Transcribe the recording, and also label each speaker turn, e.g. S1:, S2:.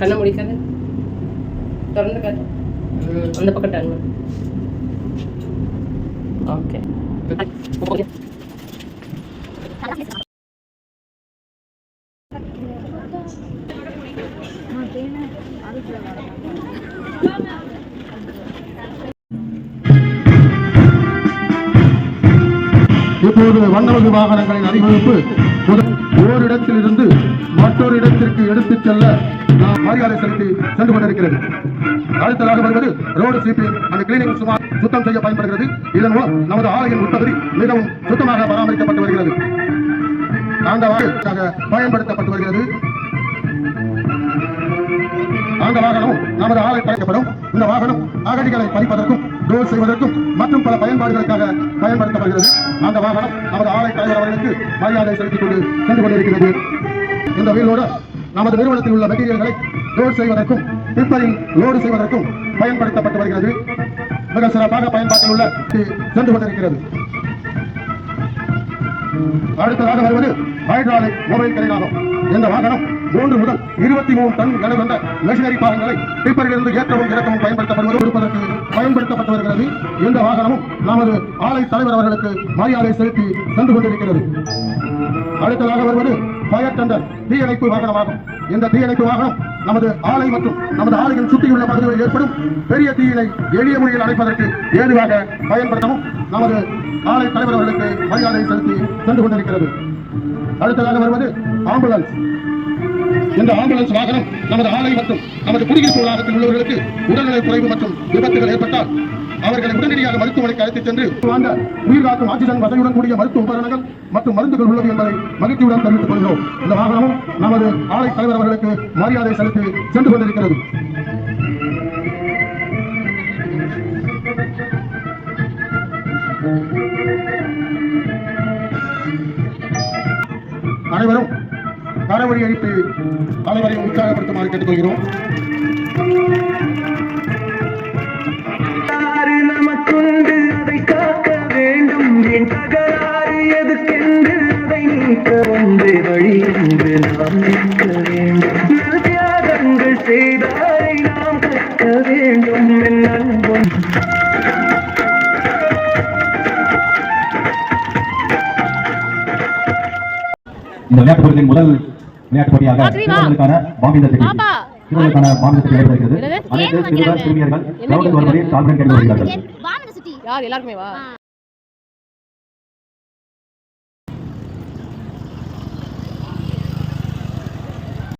S1: கண்ணை முடிக்காது, திறந்து காட்டு. அந்த பக்கம் டர்ன். ஓகே.
S2: இப்போது வண்ணவகு வாகனங்களின் அணிவகுப்பு ஓரிடத்திலிருந்து மற்றொரு இடத்திற்கு எடுத்துச் செல்ல மரியாதை செலுத்தி சென்று கொண்டிருக்கிறது. அடுத்ததாக வருவது ரோடு ஸ்வீப்பிங் அண்ட் கிளீனிங், சுத்தம் செய்ய பயன்படுகிறது. இதன் மூலம் நமது ஆலையின் உட்பகுதி மிகவும் சுத்தமாக பராமரிக்கப்பட்டு வருகிறது. அந்த வாகனமாக பயன்படுத்தப்பட்டு வருகிறது. அந்த வாகனம் நமது ஆலை படைக்கப்படும். இந்த வாகனம் அகதிகளை பறிப்பதற்கும், டோர் செய்வதற்கும் மற்றும் பல பயன்பாடுகளுக்காக பயன்படுத்தப்படுகிறது. அந்த வாகனம் நமது ஆலை தலைவர் அவர்களுக்கு மரியாதை செலுத்திக் கொண்டு சென்று கொண்டிருக்கிறது. இந்த வீலோடு நமது நிறுவனத்தில் உள்ள மெட்டீரியல்களை லோட் செய்வதற்கும் டிப்பரில் லோடு செய்வதற்கும் பயன்படுத்தப்பட்டு வருகிறது. மிக சிறப்பாக பயன்பாட்டில் உள்ள சென்று கொண்டிருக்கிறது. அடுத்ததாக வருவது ஹைட்ராலிக் மொபைல் கிரைன் ஆகும். இந்த வாகனம் 3 முதல் 23 டன் எடை கொண்ட மெஷினரி பாகங்களை டிப்பரிலிருந்து ஏற்றவும் இறக்கவும் பயன்படுத்தப்பட்டு வருகிறது. இந்த வாகனமும் நமது ஆலை தலைவர் அவர்களுக்கு மரியாதை செலுத்தி சென்று கொண்டிருக்கிறது. அடுத்ததாக வருவது ஃபயர் டெண்டர் தீயணைப்பு வாகனமாகும். இந்த தீயணைப்பு வாகனம் நமது ஆலை மற்றும் நமது ஆலையின் சுற்றியுள்ள பகுதிகளில் ஏற்படும் பெரிய தீயினை எளிய முறையில் அணைப்பதற்கு ஏதுவாக பயன்படுத்தவும் நமது ஆலை தலைவர் அவர்களுக்கு மரியாதை செலுத்தி சென்று கொண்டிருக்கிறது. அடுத்ததாக வருவது ஆம்புலன்ஸ். இந்த ஆம்புலன்ஸ் வாகனம் நமது ஆலை மற்றும் நமது குடியிருப்பு வளாகத்தில் உள்ளவர்களுக்கு உடல்நல குறைவு மற்றும் விபத்துகள் ஏற்பட்டால் அவர்களை உடனடியாக மருத்துவமனைக்கு அழைத்துச் சென்று வாழ்ந்த உயிர்காக்கும் ஆக்சிஜன் வசதியுடன் கூடிய மருத்துவ உபகரணங்கள் மற்றும் மருந்துகள் உள்ளது என்பதை மகிழ்ச்சியுடன் தெரிவித்துக் கொள்கிறோம். இந்த வாகனமும் நமது ஆலை தலைவர் அவர்களுக்கு மரியாதை செலுத்தி சென்று கொண்டிருக்கிறது. அனைவரும் கரவழி அளித்து அனைவரையும் உற்சாகப்படுத்துமாறு கேட்டுக்கொள்கிறோம்.
S3: நமக்குண்டு அதை காக்க வேண்டும், என் தகராறு எதுக்கென்று அதை நீக்க ஒன்றே வழி என்று நாம் நிற்க வேண்டும். தியாகங்கள் செய்தாரை நாம் கற்க வேண்டும். என் நண்பன்
S4: இந்த விளையாட்டுப் போட்டியின் முதல் விளையாட்டுப் போட்டியாக சிறுவர்களுக்கான பாம்பிந்தத்துக்கு ஏற்படுகிறது. அனைத்து சிறுவர் சிறுமியர்கள் கிரவுண்டில் வருவதை தாழ்வுடன் கேட்டு வருகிறார்கள்.
S1: யார் எல்லாருமே வா.